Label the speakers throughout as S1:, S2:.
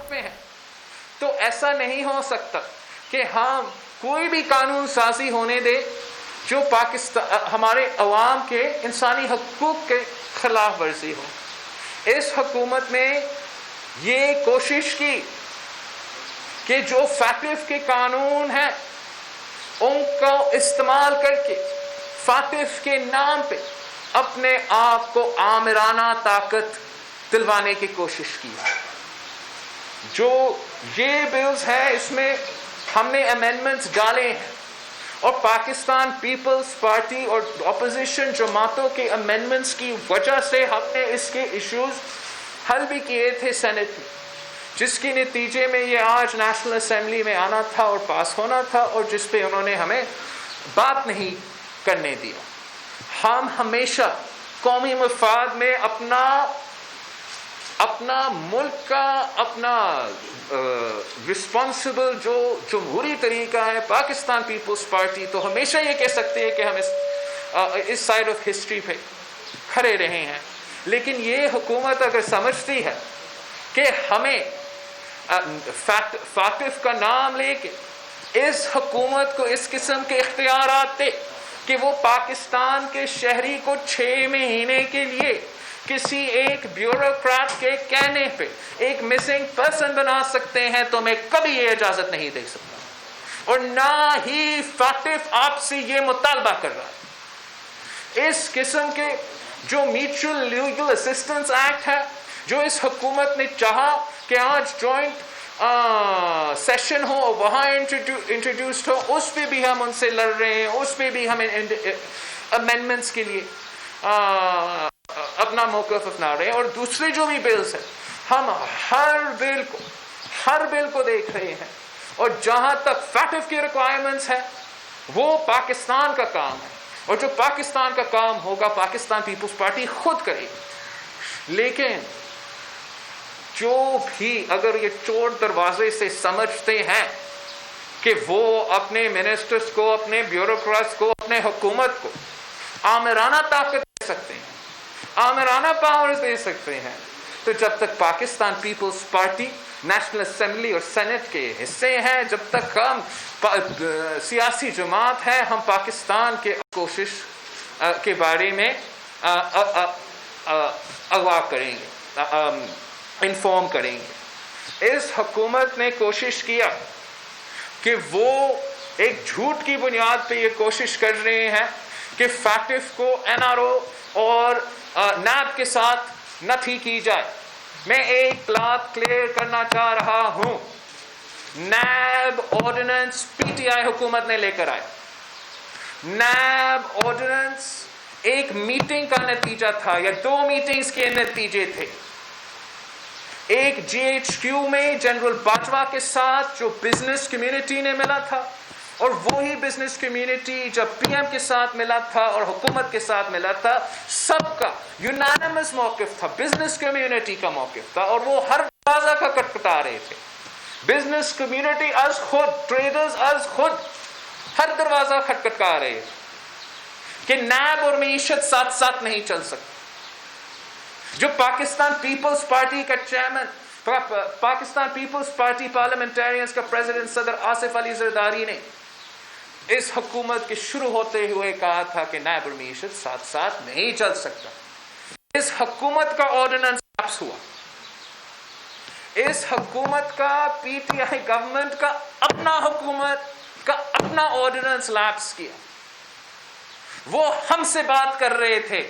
S1: وقت میں ہیں، تو ایسا نہیں ہو سکتا کہ ہم کوئی بھی قانون سازی ہونے دے جو ہمارے عوام کے انسانی حقوق کے خلاف ورزی ہو۔ اس حکومت نے یہ کوشش کی کہ جو فیٹف کے قانون ہیں ان کو استعمال کر کے فیٹف کے نام پہ اپنے آپ کو آمرانہ طاقت دلوانے کی کوشش کی۔ جو یہ بلز ہے اس میں ہم نے امینڈمنٹس ڈالے ہیں، اور پاکستان پیپلز پارٹی اور اپوزیشن جماعتوں کے امینڈمنٹس کی وجہ سے ہم نے اس کے ایشوز حل بھی کیے تھے سینٹ میں، جس کے نتیجے میں یہ آج نیشنل اسمبلی میں آنا تھا اور پاس ہونا تھا، اور جس پہ انہوں نے ہمیں بات نہیں کرنے دیا۔ ہم ہمیشہ قومی مفاد میں اپنا ملک کا اپنا رسپانسبل جو جمہوری طریقہ ہے پاکستان پیپلز پارٹی، تو ہمیشہ یہ کہہ سکتے ہیں کہ ہم اس سائڈ آف ہسٹری پہ کھڑے رہے ہیں۔ لیکن یہ حکومت اگر سمجھتی ہے کہ ہمیں فیٹف کا نام لے کے اس حکومت کو اس قسم کے اختیارات دے کہ وہ پاکستان کے شہری کو 6 مہینے کے لیے کسی ایک بیوروکریٹ کے کہنے پہ ایک مسنگ پرسن بنا سکتے ہیں، تو میں کبھی یہ اجازت نہیں دے سکتا، اور نہ ہی فیٹف آپ سے یہ مطالبہ کر رہا ہے۔ اس قسم کے جو میوچل لیگل اسسٹنس ایکٹ ہے جو اس حکومت نے چاہا کہ آج جوائنٹ سیشن ہو وہاں انٹروڈیوسڈ ہو، اس پہ بھی ہم ان سے لڑ رہے ہیں، اس پہ بھی ہمیں امینڈمنٹس کے لیے اپنا موقف اپنا رہے ہیں۔ اور دوسرے جو بھی بلز ہیں ہم ہر بل کو دیکھ رہے ہیں، اور جہاں تک فیٹف کی ریکوائرمنٹس ہے وہ پاکستان کا کام ہے، اور جو پاکستان کا کام ہوگا پاکستان پیپلز پارٹی خود کرے گی۔ لیکن جو بھی اگر یہ چور دروازے سے سمجھتے ہیں کہ وہ اپنے منسٹرز کو، اپنے بیوروکریٹس کو، اپنے حکومت کو آمرانہ طاقت دے سکتے ہیں، آمرانہ پاورز دے سکتے ہیں، تو جب تک Pakistan peoples party national assembly اور سینٹ کے حصے ہیں، جب تک ہم سیاسی جماعت ہے، ہم پاکستان کے کوشش کے بارے میں اغوا کریں گے، انفارم کریں گے۔ اس حکومت نے کوشش کیا کہ وہ ایک جھوٹ کی بنیاد پہ یہ کوشش کر رہے ہیں کہ فیٹف کو NRO اور نیب کے ساتھ نہ ٹھیک کی جائے۔ میں ایک بات کلیئر کرنا چاہ رہا ہوں، نیب آرڈیننس PTI حکومت نے لے کر آئے۔ نیب آرڈیننس ایک میٹنگ کا نتیجہ تھا، یا 2 میٹنگز کے نتیجے تھے۔ ایک GHQ میں جنرل باجوہ کے ساتھ جو بزنس کمیونٹی نے ملا تھا، اور وہی بزنس کمیونٹی جب PM کے ساتھ ملا تھا اور حکومت کے ساتھ ملا تھا، سب کا یونانیمس موقف تھا، بزنس کمیونٹی کا موقف تھا، اور وہ ہر دروازہ کا کٹکھٹا رہے تھے۔ بزنس کمیونٹی از خود، ٹریڈرز از خود ہر دروازہ کھٹکھٹا رہے تھے کہ نیب اور معیشت ساتھ ساتھ نہیں چل سکتی۔ جو پاکستان پیپلز پارٹی کا chairman, Pakistan peoples party parliamentarians کا پریزیڈنٹ صدر آصف علی زرداری نے اس حکومت کے شروع ہوتے ہوئے کہا تھا کہ نیب اور معیشت ساتھ ساتھ نہیں چل سکتا۔ اس حکومت کا آرڈیننس لیپس ہوا، اس حکومت کا PTI گورنمنٹ کا اپنا حکومت کا اپنا آرڈیننس لیپس کیا۔ وہ ہم سے بات کر رہے تھے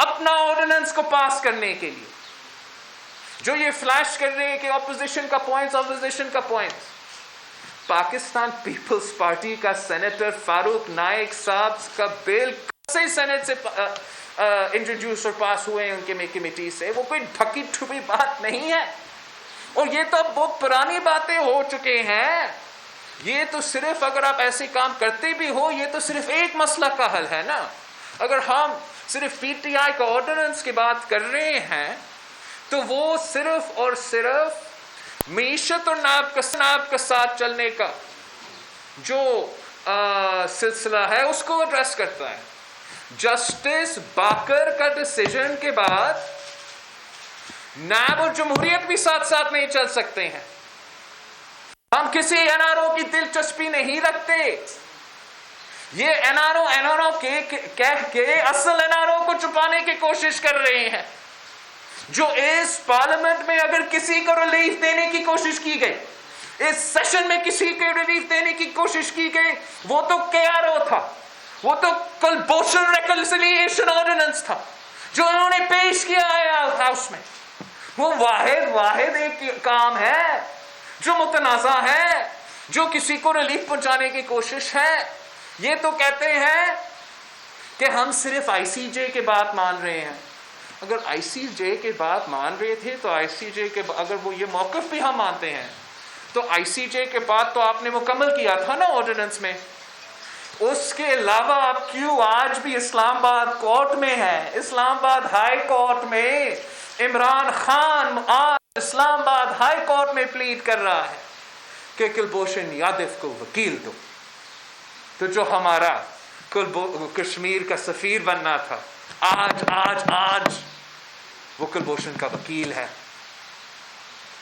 S1: اپنا آرڈیننس کو پاس کرنے کے لیے، جو یہ فلیش کر رہے ہیں کہ اپوزیشن کا پوائنٹس۔ پاکستان پیپلز پارٹی کا سینیٹر فاروق نائک صاحب کا بل کب سے سینٹ سے انٹروڈیوس اور پاس ہوئے ہیں ان کے کمیٹی سے، وہ کوئی ڈھکی چھپی بات نہیں ہے، اور یہ تو اب بہت پرانی باتیں ہو چکے ہیں۔ یہ تو صرف اگر آپ ایسے کام کرتے بھی ہو، یہ تو صرف ایک مسئلہ کا حل ہے نا۔ اگر ہم صرف PTI کا آرڈیننس کی بات کر رہے ہیں تو وہ صرف اور صرف معیشت اور ناب کا ساتھ چلنے کا جو سلسلہ ہے اس کو ایڈریس کرتا ہے۔ جسٹس باکر کا ڈیسیژن کے بعد نائب الجمہوریت بھی ساتھ ساتھ نہیں چل سکتے ہیں. ہم کسی این آر او کی دلچسپی نہیں رکھتے. یہ این آر او کہہ کے اصل این آر او کو چھپانے کی کوشش کر رہے ہیں. جو اس پارلیمنٹ میں اگر کسی کو ریلیف دینے کی کوشش کی گئی, اس سیشن میں کسی کو ریلیف دینے کی کوشش کی گئی, وہ تو کے آر او تھا, وہ تو کلبھوشن ریکنسیلیشن آرڈیننس تھا جو انہوں نے پیش کیا ہے ہاؤس میں. وہ واحد ایک کام ہے جو متنازع ہے, جو کسی کو ریلیف پہنچانے کی کوشش ہے. یہ تو کہتے ہیں کہ ہم صرف آئی سی جے کے بات مان رہے ہیں. اگر آئی سی جے کے بات مان رہے تھے تو آئی سی جے کے اگر وہ یہ موقف بھی ہم مانتے ہیں تو آئی سی جے کے بعد تو آپ نے مکمل کیا تھا نا آرڈیننس میں. اس کے علاوہ آپ کیوں آج بھی اسلام آباد کورٹ میں ہے, اسلام آباد ہائی کورٹ میں عمران خان آج اسلام آباد ہائی کورٹ میں پلیڈ کر رہا ہے کہ کلبھوشن یادو کو وکیل دو. تو جو ہمارا کشمیر کا سفیر بننا تھا, آج وہ کلبھوشن کا وکیل ہے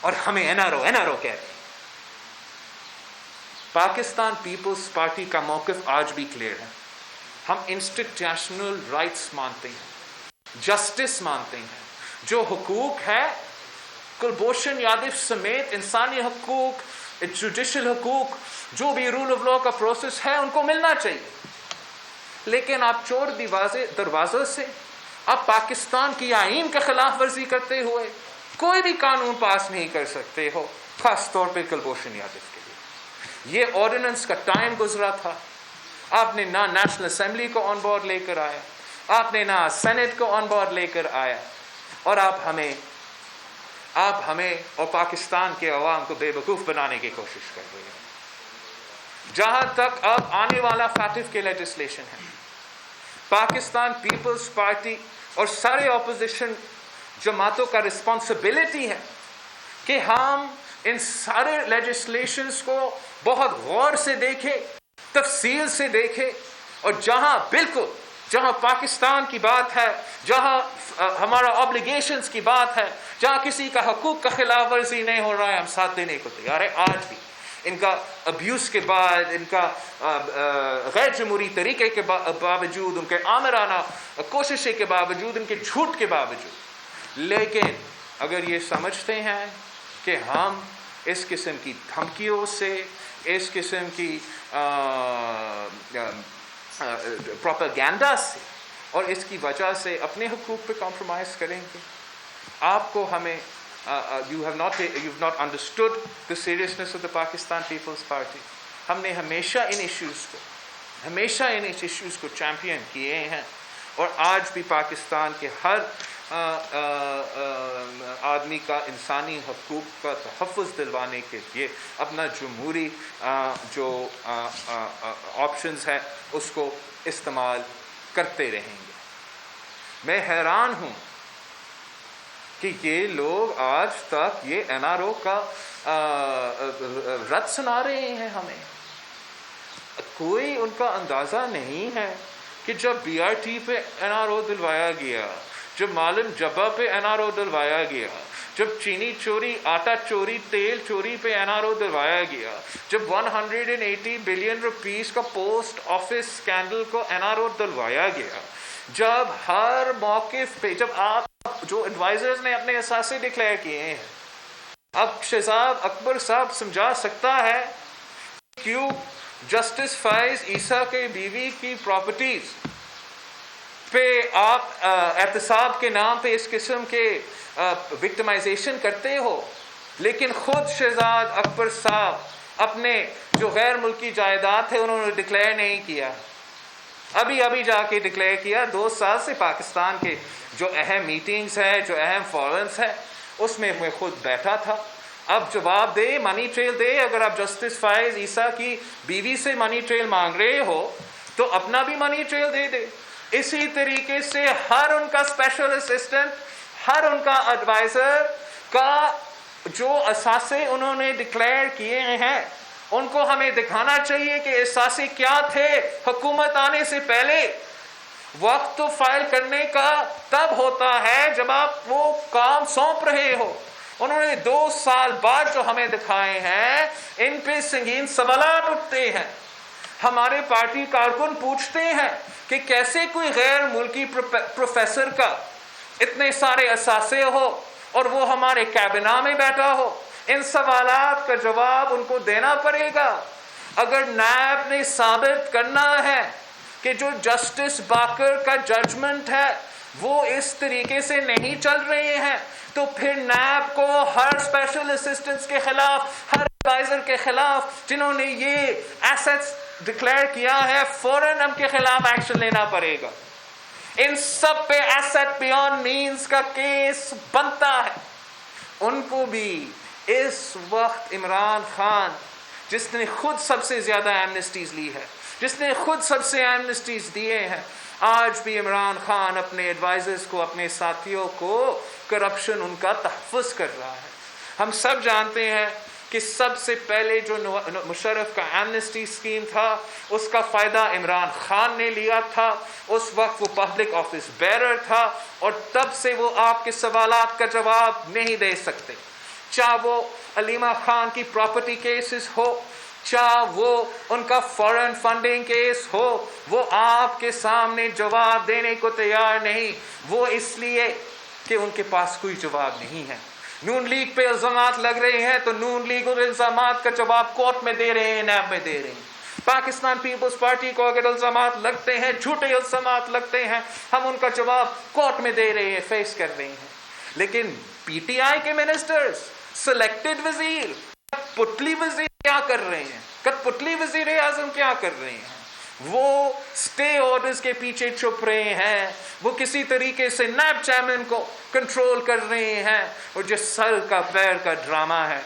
S1: اور ہمیں این آر او کہتے ہیں. پاکستان پیپلز پارٹی کا موقف آج بھی کلیئر ہے. ہم انسٹیٹیوشنل رائٹس مانتے ہیں, جسٹس مانتے ہیں. جو حقوق ہے کلبھوشن یادو سمیت انسانی حقوق, جوڈیشل حقوق, جو بھی رول آف لا کا پروسیس ہے ان کو ملنا چاہیے. لیکن آپ چور دروازوں سے آپ پاکستان کی آئین کے خلاف ورزی کرتے ہوئے کوئی بھی قانون پاس نہیں کر سکتے ہو, خاص طور پہ کلبھوشن یادو کے لیے. یہ آرڈیننس کا ٹائم گزرا تھا. آپ نے نہ نیشنل اسمبلی کو آن بورڈ لے کر آیا, آپ نے نہ سینٹ کو آن بورڈ لے کر آیا, اور آپ ہمیں اور پاکستان کے عوام کو بے وقوف بنانے کی کوشش کر رہے ہیں. جہاں تک اب آنے والا فیٹف کے لیجسلیشن ہے, پاکستان پیپلز پارٹی اور سارے اپوزیشن جماعتوں کا رسپانسبلٹی ہے کہ ہم ان سارے لیجسلیشنز کو بہت غور سے دیکھیں, تفصیل سے دیکھیں, اور جہاں پاکستان کی بات ہے, جہاں ہمارا آبلیگیشنز کی بات ہے, جہاں کسی کا حقوق کا خلاف ورزی نہیں ہو رہا ہے, ہم ساتھ دینے کو تیار ہے. آج بھی ان کا ابیوز کے بعد, ان کا غیر جمہوری طریقے کے باوجود, ان کے آمرانہ کوششیں کے باوجود, ان کے جھوٹ کے باوجود, لیکن اگر یہ سمجھتے ہیں کہ ہم اس قسم کی دھمکیوں سے, اس قسم کی پروپیگنڈا سے اور اس کی وجہ سے اپنے حقوق پہ کمپرومائز کریں گے, آپ کو ہمیں you've not understood the seriousness of the Pakistan People's Party. ہم نے ہمیشہ ان ایشوز کو چیمپئن کیے ہیں, اور آج بھی پاکستان کے ہر آدمی کا انسانی حقوق کا تحفظ دلوانے کے لیے اپنا جمہوری جو آپشنز ہے اس کو استعمال کرتے رہیں گے. میں حیران ہوں کہ یہ لوگ آج تک یہ این آر او کا رد سنا رہے ہیں. ہمیں کوئی ان کا اندازہ نہیں ہے کہ جب بی آر ٹی پہ این آر او دلوایا گیا, جب معلم جبہ پہ این آر او دلوایا گیا, جب چینی چوری, آٹا چوری, تیل چوری پہ این آر او دلوایا گیا, جب 180 بلین روپیز کا پوسٹ آفس اسکینڈل کو این آر او دلوایا گیا, جب ہر موقف پہ, جب آپ جو ایڈوائزرز نے اپنے اثاثے ڈکلیئر کیے ہیں, اب شہزاد اکبر صاحب سمجھا سکتا ہے کیوں جسٹس فائز عیسیٰ کے بیوی کی پراپرٹیز پہ آپ احتساب کے نام پہ اس قسم کے وکٹمائزیشن کرتے ہو, لیکن خود شہزاد اکبر صاحب اپنے جو غیر ملکی جائیداد ہے انہوں نے ڈکلیئر نہیں کیا. ابھی جا کے ڈکلیئر کیا. 2 سال سے پاکستان کے جو اہم میٹنگز ہیں, جو اہم فورمز ہیں, اس میں میں خود بیٹھا تھا. اب جواب دے, منی ٹریل دے. اگر آپ جسٹس فائز عیسیٰ کی بیوی سے منی ٹریل مانگ رہے ہو تو اپنا بھی منی ٹریل دے دے. اسی طریقے سے ہر ان کا اسپیشل اسسٹنٹ, ہر ان کا ایڈوائزر کا جو اثاثے انہوں نے ڈکلیئر کیے ہیں ان کو ہمیں دکھانا چاہیے کہ اثاثے کیا تھے حکومت آنے سے پہلے. وقت تو فائل کرنے کا تب ہوتا ہے جب آپ وہ کام سونپ رہے ہو. انہوں نے 2 سال بعد جو ہمیں دکھائے ہیں ان پہ سنگین سوالات اٹھتے ہیں. ہمارے پارٹی کارکن پوچھتے ہیں کہ کیسے کوئی غیر ملکی پروفیسر کا اتنے سارے اثاثے ہو اور وہ ہمارے کابینہ میں بیٹھا ہو. ان سوالات کا جواب ان کو دینا پڑے گا. اگر نیب نے ثابت کرنا ہے کہ جو جسٹس باکر کا ججمنٹ ہے وہ اس طریقے سے نہیں چل رہے ہیں تو پھر نیب کو ہر اسپیشل اسسٹنٹس کے خلاف، ہر ایڈوائزر کے خلاف جنہوں نے یہ ایسٹس ڈکلیئر کیا ہے فوراً ان کے خلاف ایکشن لینا پڑے گا. ان سب پہ ایسٹ بیانڈ مینز کا کیس بنتا ہے. ان کو بھی اس وقت عمران خان جس نے خود سب سے زیادہ ایمنسٹیز لی ہے، جس نے خود سب سے ایمنسٹیز دیے ہیں، آج بھی عمران خان اپنے ایڈوائزرز کو، اپنے ساتھیوں کو کرپشن ان کا تحفظ کر رہا ہے. ہم سب جانتے ہیں کہ سب سے پہلے جو مشرف کا ایمنسٹی اسکیم تھا اس کا فائدہ عمران خان نے لیا تھا. اس وقت وہ پبلک آفس بیرر تھا اور تب سے وہ آپ کے سوالات کا جواب نہیں دے سکتے. چاہے وہ علیمہ خان کی پراپرٹی کیسز ہو، چاہے وہ ان کا فارن فنڈنگ کیس ہو، وہ آپ کے سامنے جواب دینے کو تیار نہیں. وہ اس لیے کہ ان کے پاس کوئی جواب نہیں ہے. نون لیگ پہ الزامات لگ رہے ہیں تو نون لیگ ان الزامات کا جواب کورٹ میں دے رہے ہیں، نیب میں دے رہے ہیں. پاکستان پیپلز پارٹی کو اگر الزامات لگتے ہیں، جھوٹے الزامات لگتے ہیں، ہم ان کا جواب کورٹ میں دے رہے ہیں، فیس کر رہے ہیں. لیکن پی ٹی آئی کے منسٹرز، سلیکٹڈ وزیر، پتلی وزیر کیا کر رہے ہیں؟ کٹ پتلی وزیر اعظم کیا کر رہے ہیں؟ وہ سٹے آرڈرز کے پیچھے چھپ رہے ہیں. وہ کسی طریقے سے نیب چیئرمین کو کنٹرول کر رہے ہیں. اور جو سر کا پیر کا ڈرامہ ہے،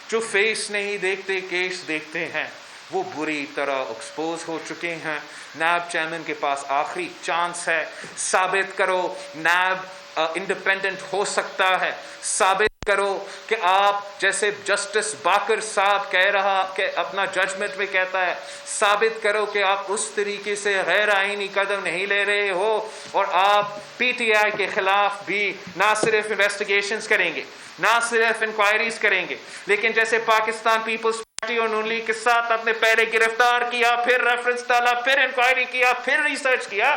S1: جو فیس نہیں دیکھتے کیس دیکھتے ہیں، وہ بری طرح ایکسپوز ہو چکے ہیں. نیب چیئرمین کے پاس آخری چانس ہے. ثابت کرو نیب انڈیپینڈنٹ ہو سکتا ہے. ثابت کرو کہ آپ جیسے جسٹس باکر صاحب کہہ رہا کہ اپنا ججمنٹ میں کہتا ہے، ثابت کرو کہ آپ اس طریقے سے غیر آئینی قدم نہیں لے رہے ہو. اور آپ پی ٹی آئی کے خلاف بھی نہ صرف انویسٹیگیشنز کریں گے، نہ صرف انکوائریز کریں گے، لیکن جیسے پاکستان پیپلز پارٹی اور نون لیگ کے ساتھ آپ نے پہلے گرفتار کیا، پھر ریفرنس ڈالا، پھر انکوائری کیا، پھر ریسرچ کیا،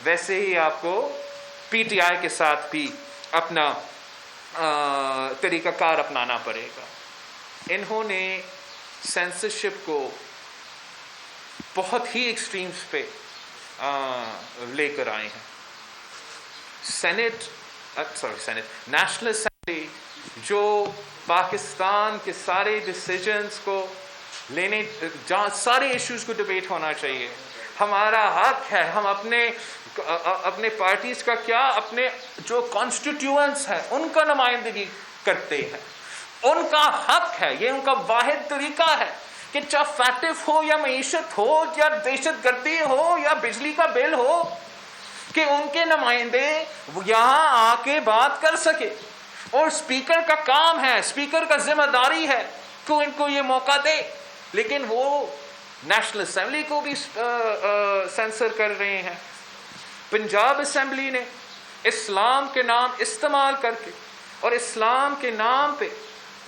S1: ویسے ہی آپ کو پی ٹی آئی کے ساتھ بھی اپنا طریقہ کار اپنانا پڑے گا. انہوں نے سینسرشپ کو بہت ہی ایکسٹریمز پہ لے کر آئے ہیں. نیشنل اسمبلی جو پاکستان کے سارے ڈیسیجنز کو لینے، جہاں سارے ایشوز کو ڈبیٹ ہونا چاہیے، ہمارا حق ہے. ہم اپنے پارٹیز کا کیا، اپنے جو کانسٹیٹیوئنٹس ہیں ان کا نمائندگی کرتے ہیں. ان کا حق ہے، یہ ان کا واحد طریقہ ہے کہ چاہے فیکٹو ہو یا معیشت ہو یا دہشت گردی ہو یا بجلی کا بل ہو، کہ ان کے نمائندے یہاں آ کے بات کر سکے. اور اسپیکر کا کام ہے، اسپیکر کا ذمہ داری ہے کہ ان کو یہ موقع دے. لیکن وہ نیشنل اسمبلی کو بھی سینسر کر رہے ہیں. پنجاب اسمبلی نے اسلام کے نام استعمال کر کے اور اسلام کے نام پہ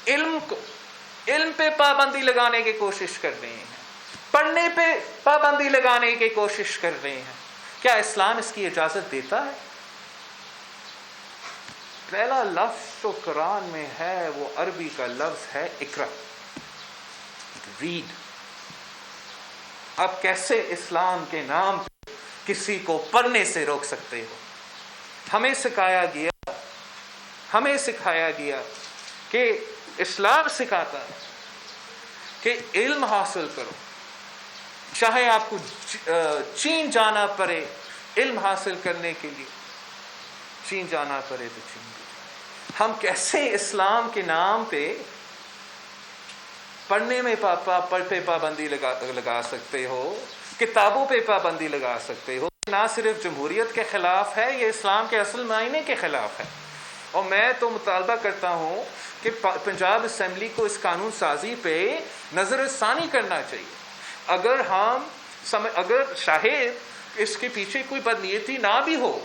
S1: علم پہ پابندی لگانے کی کوشش کر رہے ہیں، پڑھنے پہ پابندی لگانے کی کوشش کر رہے ہیں. کیا اسلام اس کی اجازت دیتا ہے؟ پہلا لفظ جو قرآن میں ہے وہ عربی کا لفظ ہے اقرا، ریڈ. اب کیسے اسلام کے نام پہ کسی کو پڑھنے سے روک سکتے ہو؟ ہمیں سکھایا گیا کہ اسلام سکھاتا ہے کہ علم حاصل کرو، چاہے آپ کو چین جانا پڑے علم حاصل کرنے کے لیے، چین جانا پڑے تو چین. ہم کیسے اسلام کے نام پہ پڑھنے میں پہ پابندی لگا سکتے ہو، کتابوں پہ پابندی لگا سکتے ہو؟ نہ صرف جمہوریت کے خلاف ہے، یہ اسلام کے اصل معنی کے خلاف ہے. اور میں تو مطالبہ کرتا ہوں کہ پنجاب اسمبلی کو اس قانون سازی پہ نظر ثانی کرنا چاہیے. اگر شاہد اس کے پیچھے کوئی بدنیتی نہ بھی ہو،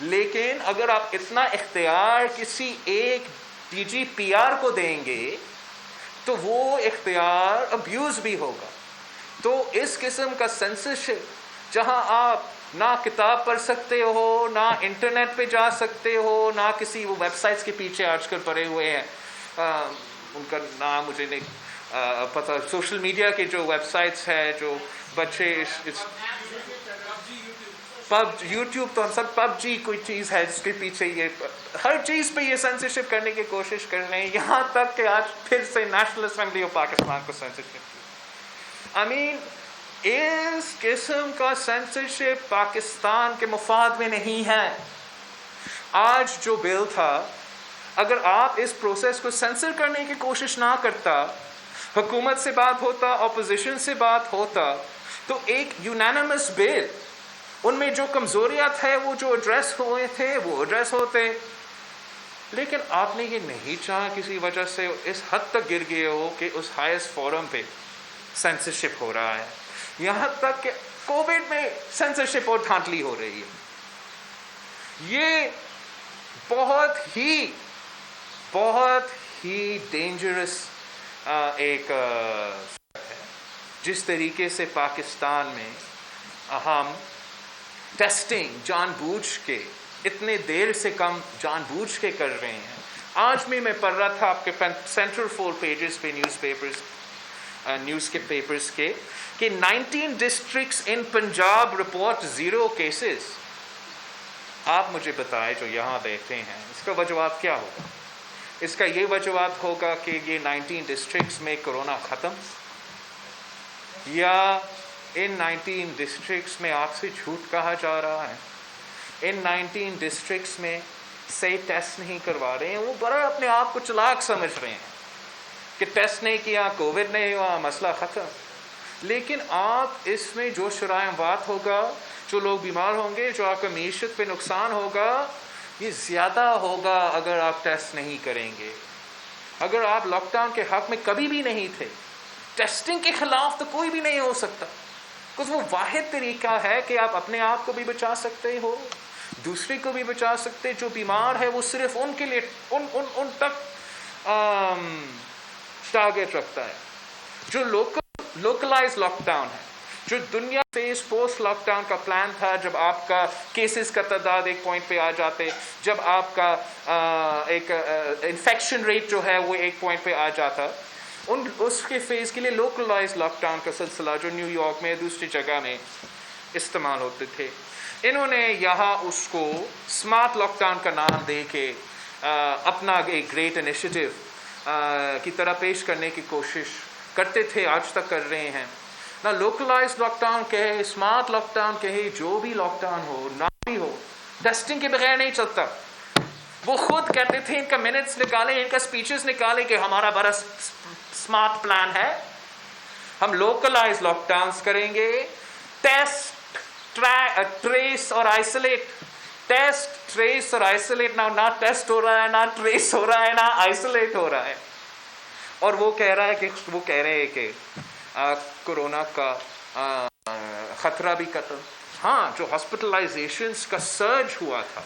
S1: لیکن اگر آپ اتنا اختیار کسی ایک ڈی جی پی آر کو دیں گے تو وہ اختیار ابیوز بھی ہوگا. تو اس قسم کا سینسرشپ جہاں آپ نہ کتاب پڑھ سکتے ہو، نہ انٹرنیٹ پہ جا سکتے ہو، نہ کسی وہ ویب سائٹس کے پیچھے آج کل پڑے ہوئے ہیں، ان کا نام مجھے نہیں پتہ، سوشل میڈیا کے جو ویب سائٹس ہیں جو بچے یوٹیوب، تو ہم سب پب جی کوئی چیز ہے جس کے پیچھے یہ ہر چیز پہ یہ سینسرشپ کرنے کی کوشش کر رہے ہیں، یہاں تک کہ آج پھر سے نیشنل اسمبلی آف پاکستان کو سینسرشپ کی. اس قسم کا سینسرشپ پاکستان کے مفاد میں نہیں ہے. آج جو بل تھا، اگر آپ اس پروسیس کو سینسر کرنے کی کوشش نہ کرتا، حکومت سے بات ہوتا، اپوزیشن سے بات ہوتا، تو ایک یونانیمس بل، ان میں جو کمزوریات ہے وہ جو ایڈریس ہوئے تھے وہ ایڈریس ہوتے. لیکن آپ نے یہ نہیں چاہا، کسی وجہ سے اس حد تک گر گئے ہو کہ اس ہائیسٹ فورم پہ سینسرشپ ہو رہا ہے، یہاں تک کہ کووڈ میں سینسرشپ اور دھاندلی ہو رہی ہے. یہ بہت ہی ڈینجرس ایک جس طریقے سے پاکستان میں ہم ٹیسٹنگ جان بوجھ کے اتنے دیر سے کم جان بوجھ کے کر رہے ہیں. آج بھی میں پڑھ رہا تھا آپ کے سینٹرل 4 پیجز پہ نیوز کے پیپرز کے کہ 19 ڈسٹرکٹس ان پنجاب رپورٹ 0 کیسز. آپ مجھے بتائیں جو یہاں بیٹھے ہیں، اس کا وجوہات کیا ہوگا؟ اس کا یہ وجوہات ہوگا کہ یہ 19 ڈسٹرکٹس میں کرونا ختم، یا ان 19 ڈسٹرکٹس میں آپ سے جھوٹ کہا جا رہا ہے، ان 19 ڈسٹرکٹس میں صحیح ٹیسٹ نہیں کروا رہے ہیں. وہ بڑا اپنے آپ کو چلاک سمجھ رہے ہیں کہ ٹیسٹ نہیں کیا، کووڈ نہیں ہوا، مسئلہ ختم. لیکن آپ اس میں جو شرائع اموات ہوگا، جو لوگ بیمار ہوں گے، جو آپ کا معیشت پہ نقصان ہوگا، یہ زیادہ ہوگا اگر آپ ٹیسٹ نہیں کریں گے. اگر آپ لاک ڈاؤن کے حق میں کبھی بھی نہیں تھے، ٹیسٹنگ کے خلاف تو کوئی بھی نہیں ہو سکتا، کیونکہ وہ واحد طریقہ ہے کہ آپ اپنے آپ کو بھی بچا سکتے ہو، دوسرے کو بھی بچا سکتے. جو بیمار ہے وہ صرف ان کے لیے ان تک ٹارگیٹ رکھتا ہے. جو لوکلائز لاک ڈاؤن ہے، جو دنیا فیس پوسٹ لاک ڈاؤن کا پلان تھا، جب آپ کا کیسز کا تعداد ایک پوائنٹ پہ آ جاتے، جب آپ کا ایک انفیکشن ریٹ جو ہے وہ ایک پوائنٹ پہ آ جاتا، اس کے فیز کے لیے لوکلائز لاک ڈاؤن کا سلسلہ جو نیو یارک میں دوسری جگہ میں استعمال ہوتے تھے، انہوں نے یہاں اس کو اسمارٹ لاک ڈاؤن کا نام دے کے اپنا ایک گریٹ انیشیٹو کی طرح پیش کرنے کی کوشش کرتے تھے، آج تک کر رہے ہیں. نہ لوکلائز لاک ڈاؤن کہے، اسمارٹ لاک ڈاؤن کہے، جو بھی لاک ڈاؤن ہو، نہ بھی ہو، ٹیسٹنگ کے بغیر نہیں چلتا. وہ خود کہتے تھے، ان کا منٹس نکالے، ان کا سپیچز نکالے کہ ہمارا بڑا اسمارٹ پلان ہے، ہم لوکلائز لاک ڈاؤنس کریں گے، ٹیسٹ، ٹریس اور آئسولیٹ. ٹیسٹ، ٹریس اور آئسولیٹ، نہ ٹیسٹ ہو رہا ہے، نہ ٹریس ہو رہا ہے، نہ آئسولیٹ ہو رہا ہے. اور وہ کہہ رہے ہیں کہ کورونا کا خطرہ بھی ختم. ہاں، جو ہاسپٹلائزیشنس کا سرج ہوا تھا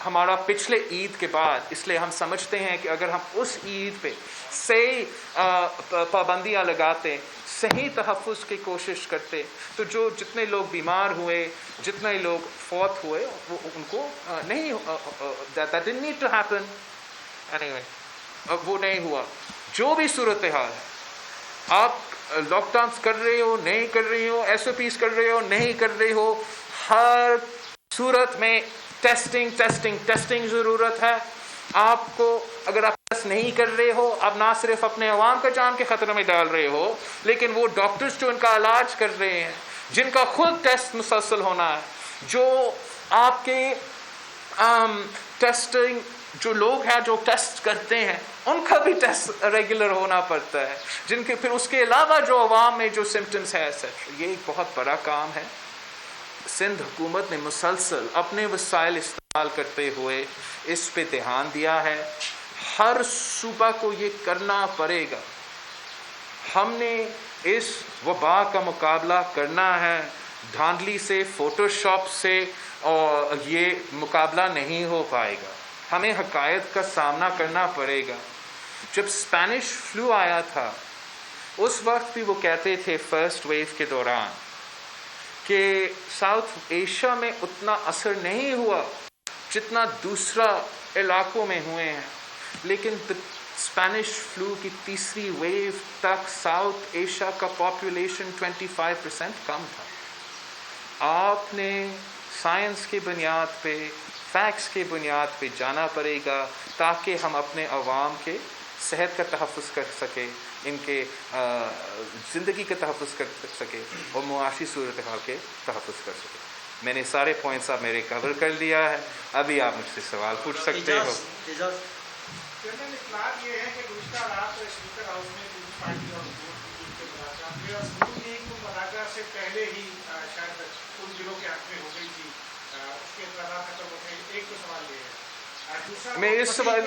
S1: ہمارا پچھلے عید کے بعد، اس لیے ہم سمجھتے ہیں کہ اگر ہم اس عید پہ صحیح پابندیاں لگاتے، صحیح تحفظ کی کوشش کرتے، تو جتنے لوگ بیمار ہوئے، جتنے لوگ فوت ہوئے، وہ ان کو نہیں that didn't need to happen anyway. اب وہ نہیں ہوا. جو بھی صورتحال ہے، آپ لاک ڈاؤنس کر رہے ہو، نہیں کر رہے ہو، ایس او پیز کر رہے ہو، نہیں کر رہے ہو، ہر صورت میں ٹیسٹنگ ضرورت ہے. آپ کو اگر آپ ٹیسٹ نہیں کر رہے ہو، آپ نہ صرف اپنے عوام کا جان کے خطرے میں ڈال رہے ہو، لیکن وہ ڈاکٹرز جو ان کا علاج کر رہے ہیں، جن کا خود ٹیسٹ مسلسل ہونا ہے، جو آپ کے ٹیسٹنگ، جو لوگ ہیں جو ٹیسٹ کرتے ہیں، ان کا بھی ٹیسٹ ریگولر ہونا پڑتا ہے، جن کے پھر اس کے علاوہ جو عوام میں جو سمٹمز ہیں، یہ ایک بہت بڑا کام ہے. سندھ حکومت نے مسلسل اپنے وسائل استعمال کرتے ہوئے اس پہ دھیان دیا ہے. ہر صوبہ کو یہ کرنا پڑے گا. ہم نے اس وبا کا مقابلہ کرنا ہے. دھاندلی سے، فوٹو شاپ سے اور یہ مقابلہ نہیں ہو پائے گا. ہمیں حقائق کا سامنا کرنا پڑے گا. جب اسپینش فلو آیا تھا اس وقت بھی وہ کہتے تھے فرسٹ ویو کے دوران کہ ساؤتھ ایشیا میں اتنا اثر نہیں ہوا جتنا دوسرا علاقوں میں ہوئے ہیں، لیکن اسپینش فلو کی تیسری ویو تک ساؤتھ ایشیا کا پاپولیشن 25% کم تھا. آپ نے سائنس کی بنیاد پہ، فیکٹس کی بنیاد پہ جانا پڑے گا تاکہ ہم اپنے عوام کے صحت کا تحفظ کر سکے، ان کے زندگی کا تحفظ کر سکے اور معاشی صورتحال کے تحفظ کر سکے. میں نے سارے پوائنٹس آپ میرے کور کر لیا ہے. ابھی آپ مجھ سے سوال پوچھ سکتے ہو.
S2: اطلاع یہ ہے کہ گزشتہ رات اسپیکر ہاؤس میں پیپلز پارٹی اور نون لیگ مراجعہ سے پہلے ہی شاید ان دنوں کے حق میں ہو گئی تھی، اس کے اطلاعات ختم ہو گئی. ایک تو سوال یہ ہے.
S1: میں اس سوال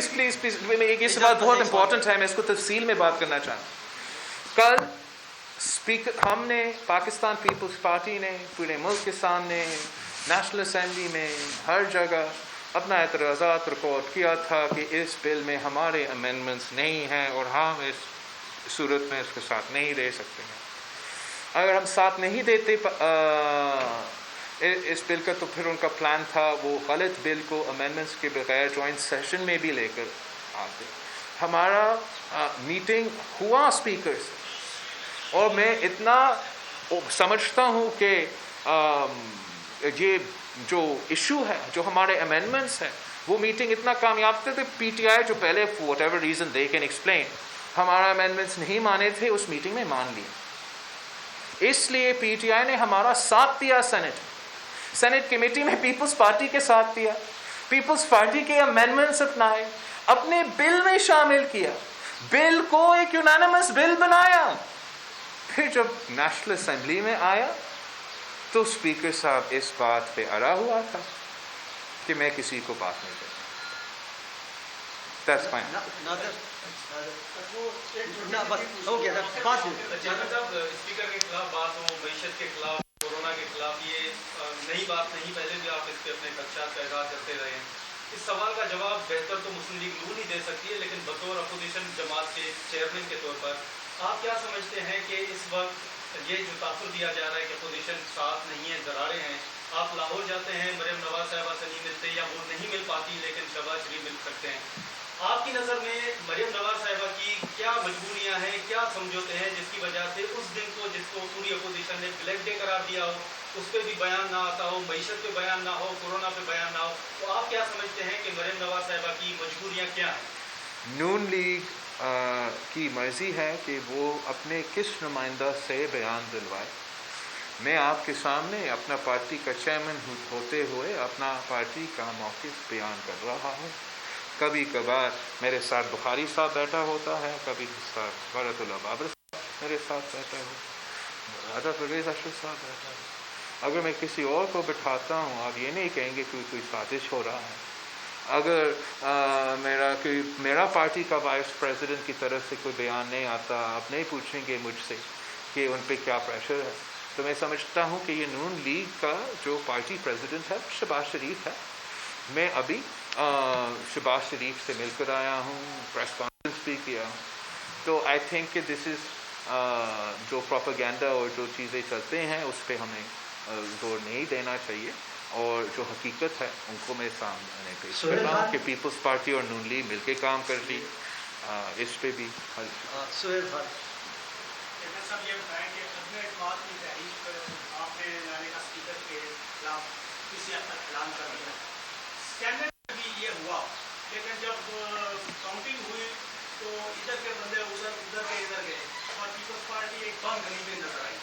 S1: پلیز یہ سوال بہت امپورٹنٹ ہے، میں اس کو تفصیل میں بات کرنا چاہتا ہوں. کل اسپیکر ہم نے پاکستان پیپلز پارٹی نے پورے ملک کے سامنے نیشنل اسمبلی میں ہر جگہ اپنا اعتراضات ریکارڈ کیا تھا کہ اس بل میں ہمارے امینڈمنٹس نہیں ہیں اور ہم اس صورت میں اس کے ساتھ نہیں دے سکتے ہیں. اگر ہم ساتھ نہیں دیتے اس بل کا تو پھر ان کا پلان تھا وہ غلط بل کو امینڈمنٹس کے بغیر جوائنٹ سیشن میں بھی لے کر آتے. ہمارا میٹنگ ہوا اسپیکر سے اور میں اتنا سمجھتا ہوں کہ یہ جو ایشو ہے، جو ہمارے امینڈمنٹس ہیں، وہ میٹنگ اتنا کامیاب تھے کہ پی ٹی آئی جو پہلے what ever reason they can explain ہمارا امینڈمنٹس نہیں مانے تھے، اس میٹنگ میں مان لیے. اس لیے پی ٹی آئی نے ہمارا ساتھ دیا. سینٹ کمیٹی میں پیپلز پارٹی کے ساتھ دیا، پیپلز پارٹی کے امینڈمنٹس اپنائے، اپنے بل میں شامل کیا، بل کو ایک یونانیمس بل بنایا. پھر جب نیشنل اسمبلی میں آیا تو اسپیکر صاحب اس بات پہ اڑا ہوا تھا کہ میں کسی کو بات نہیں کرتا. That's fine.
S3: اسپیکر کے خلاف بات ہو، معیشت کے خلاف، کورونا کے خلاف، یہ نئی بات نہیں، پہلے بھی آپ اس پہ اپنے خدشات کا اظہار کرتے رہے ہیں. اس سوال کا جواب بہتر تو مسلم لیگ نون ہی دے سکتی ہے، لیکن بطور اپوزیشن جماعت کے چیئرمین کے طور پر آپ کیا سمجھتے ہیں کہ اس وقت یہ جو تاثر دیا جا رہا ہے کہ اپوزیشن ساتھ نہیں ہے، درارے ہیں، آپ لاہور جاتے ہیں، مریم نواز صاحبہ سے نہیں ملتے یا وہ نہیں مل پاتی لیکن شہباز شریف مل سکتے ہیں. آپ کی نظر میں مریم نواز صاحبہ کی کیا مجبوریاں ہیں، کیا سمجھوتے ہیں جس کی وجہ سے اس دن کو جس کو پوری اپوزیشن نے بلیک ڈے قرار دیا ہو، اس پہ بھی بیان نہ آتا ہو، معیشت پہ بیان نہ ہو، کورونا پہ بیان نہ ہو، تو آپ کیا سمجھتے ہیں کہ مریم نواز صاحبہ کی مجبوریاں کیا ہیں؟
S1: نون لیگ کی مرضی ہے کہ وہ اپنے کس نمائندہ سے بیان دلوائے. میں آپ کے سامنے اپنا پارٹی کا چیئرمین ہوتے ہوئے اپنا پارٹی کا موقف بیان کر رہا ہوں. کبھی کبھار میرے ساتھ بخاری صاحب بیٹھا ہوتا ہے، کبھی ساتھ بھرت اللہ بابر صاحب میرے ساتھ بیٹھا ہو، راجا پرویز اشرف صاحب بیٹھا ہو. اگر میں کسی اور کو بٹھاتا ہوں آپ یہ نہیں کہیں گے کہ کوئی سازش ہو رہا ہے. اگر میرا پارٹی کا وائس پریزیڈنٹ کی طرف سے کوئی بیان نہیں آتا، آپ نہیں پوچھیں گے مجھ سے کہ ان پہ کیا پریشر ہے. تو میں سمجھتا ہوں کہ یہ نون لیگ کا جو پارٹی پریزیڈنٹ ہے شہباز شریف ہے. میں ابھی شہباز شریف سے مل کر آیا ہوں، پریس کانفرنس بھی کیا ہوں. تو آئی تھنک کہ دس از جو پروپیگنڈا اور جو چیزیں چلتے ہیں اس پہ ہمیں زور نہیں دینا چاہیے، اور جو حقیقت ہے ان کو میں سامنے پیش کر رہا ہوں کہ پیپلز پارٹی اور نون لیگ مل کے کام کر رہی. اس پہ بھی حل
S2: سہیل صاحب یہ بتائیں کہ عدم اعتماد کی تحریک آپ نے لانے کا اسپیکر کے خلاف کسی حد تک اعلان کر دیا. اسکینڈل میں بھی یہ ہوا، لیکن جب کاؤنٹنگ ہوئی تو ادھر کے بندے ادھر کے ادھر گئے اور پیپلز پارٹی ایک بند گلی میں نظر آئی.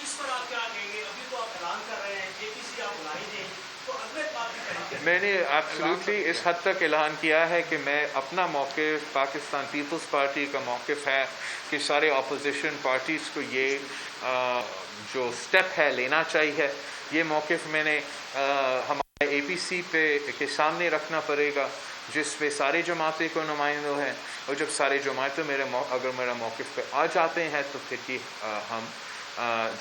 S2: اس پر آپ کیا کہیں گے؟ ابھی تو آپ اعلان کر رہے ہیں، جے پی سی آپ بلا ہی دیں، تو عدم اعتماد کی تحریک
S1: میں نے ایبسلیوٹلی اس حد تک اعلان کیا ہے کہ میں اپنا موقف، پاکستان پیپلز پارٹی کا موقف ہے کہ سارے اپوزیشن پارٹیز کو یہ جو سٹیپ ہے لینا چاہیے. یہ موقف میں نے ہمارے اے پی سی پہ کے سامنے رکھنا پڑے گا جس پہ سارے جماعتیں کو نمائندوں ہیں، اور جب سارے جماعتیں اگر میرا موقف پہ آ جاتے ہیں تو پھر ہم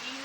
S4: 3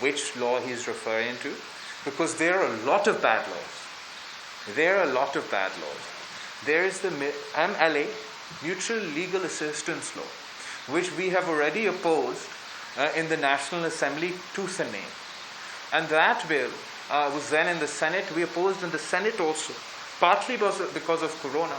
S1: which law he's referring to, because there are a lot of bad laws. There is the MLA, Mutual Legal Assistance Law, which we have already opposed in the National Assembly tooth and nail. And that bill was then in the Senate. We opposed in the Senate also, partly because of Corona.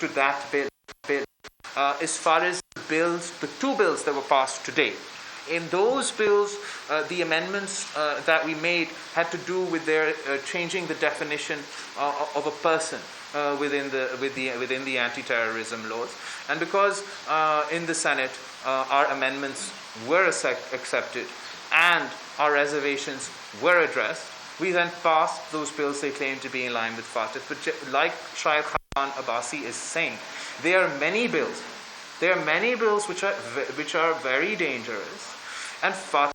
S1: to that bill. As far as bills, the 2 bills that were passed today, in those bills, the amendments that we made had to do with their changing the definition of a person within the anti-terrorism laws. And because in the Senate our amendments were accepted and our reservations were addressed, we then passed those bills they claim to be in line with FATF. But like Shahid Khan Abbasi is saying, there are many bills which are very dangerous, and FATF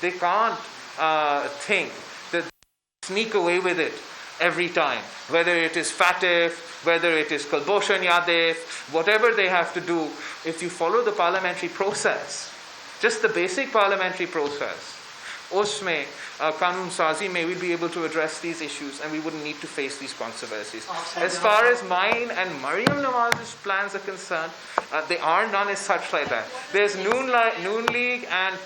S1: They can't think that sneak away with it every time, whether it is FATF, whether it is Kulbhushan Yadav, whatever they have to do. If you follow the parliamentary process, just the basic parliamentary process, usme Kanun Sazi may we'll be able to address these issues and we wouldn't need to face these controversies. As far as mine and Maryam Nawaz's plans are concerned, they are none as such like that. There's Noon League and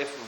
S1: if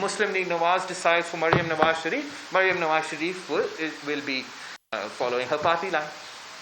S1: Muslim League Nawaz decides for Maryam Nawaz Sharif will be following her party line.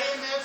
S2: IMF,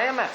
S1: IMF,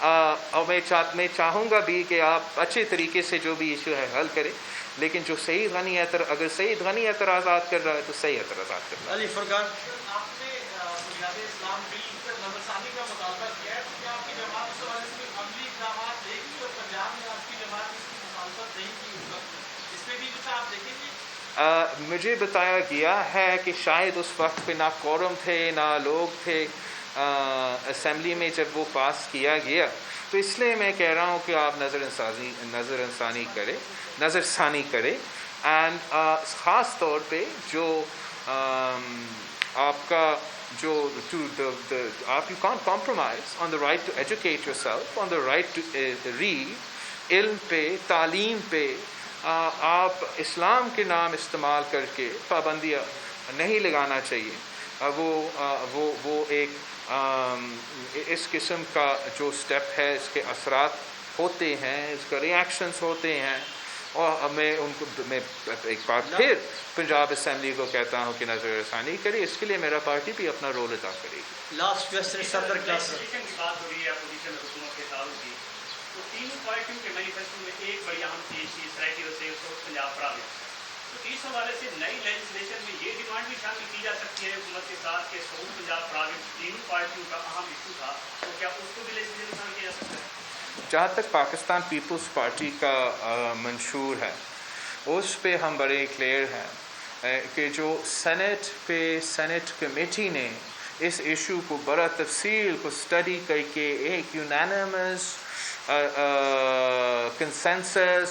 S1: اور میں چاہوں گا بھی کہ آپ اچھے طریقے سے جو بھی ایشو ہے حل کریں، لیکن جو سعید غنی اگر سعید غنی اعتراضات کر رہا ہے تو صحیح اعتراضات کر رہا ہے۔
S3: علی فرقان
S5: آپ نے بنیاد اسلام بل پر نظر ثانی کا مطالبہ کیا ہے، کیا آپ کی جماعت اس حوالے سے عملی اقدامات لے گی؟ اور پنجاب میں آپ کی جماعت اس کی مخالفت نہیں کی اس وقت، اس پہ بھی کچھ آپ دیکھیں گے؟
S1: مجھے بتایا گیا ہے کہ شاید اس وقت پہ نہ کورم تھے نہ لوگ تھے اسمبلی میں جب وہ پاس کیا گیا، تو اس لیے میں کہہ رہا ہوں کہ آپ نظر ثانی کرے اینڈ خاص طور پہ جو آپ کا جو آپ you can't compromise on the right to educate yourself, on the right to read, علم پہ تعلیم پہ آپ اسلام کے نام استعمال کر کے پابندیاں نہیں لگانا چاہیے۔ وہ ایک اس قسم کا جو سٹیپ ہے، اس کے اثرات ہوتے ہیں، اس کا ریئیکشنز ہوتے ہیں، اور میں ایک بار پھر پنجاب اسمبلی کو کہتا ہوں کہ نظر ثانی کرے، اس کے لیے میرا پارٹی بھی اپنا رول ادا کرے گی۔
S3: لاسٹ کوسچن صدر کلاس
S2: لیجسلیشن کی بات ہو رہی ہے، اپوزیشن حکومت کے تعلق کی، تو تینوں پارٹیوں کے مینیفیسٹو میں ایک بڑی اہم چیز تھی سرائکی وسیع پنجاب پراونس، تو اس حوالے سے نئی لیجسلیشن میں یہ ڈیمانڈ بھی شامل کی جا سکتی ہے حکومت کے ساتھ کہ سعود پنجاب پراونس تینوں پارٹیوں کا اہم ایشو تھا، تو کیا اس کو بھی لیجسلیشن میں شامل کیا جا سکتا ہے؟
S1: جہاں تک پاکستان پیپلز پارٹی کا منشور ہے، اس پہ ہم بڑے کلیئر ہیں کہ جو سینٹ کمیٹی نے اس ایشو کو بڑا تفصیل کو اسٹڈی کر کے ایک یونینمس کنسنسس،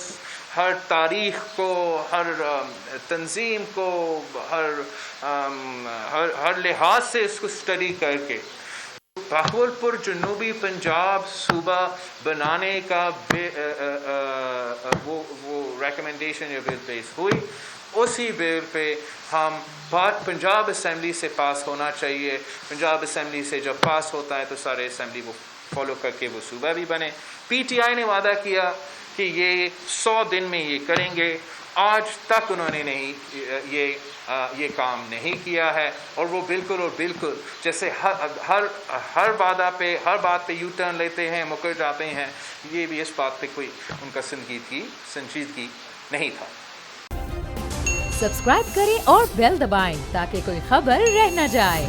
S1: ہر تاریخ کو، ہر تنظیم کو، ہر لحاظ سے اس کو اسٹڈی کر کے بہاولپور جنوبی پنجاب صوبہ بنانے کا وہ ریکمنڈیشن یا بل پیش ہوئی، اسی بل پہ ہم بات پنجاب اسمبلی سے پاس ہونا چاہیے، پنجاب اسمبلی سے جب پاس ہوتا ہے تو سارے اسمبلی وہ فالو کر کے وہ صوبہ بھی بنے۔ پی ٹی آئی نے وعدہ کیا کہ یہ 100 دن میں یہ کریں گے، آج تک انہوں نے یہ کام نہیں کیا ہے، اور وہ بالکل جیسے ہر بات پہ یو ٹرن لیتے ہیں، مکر جاتے ہیں، یہ بھی اس بات پہ کوئی ان کا سنجیدگی نہیں تھا۔
S6: سبسکرائب کریں اور بیل دبائیں تاکہ کوئی خبر رہ نہ جائے۔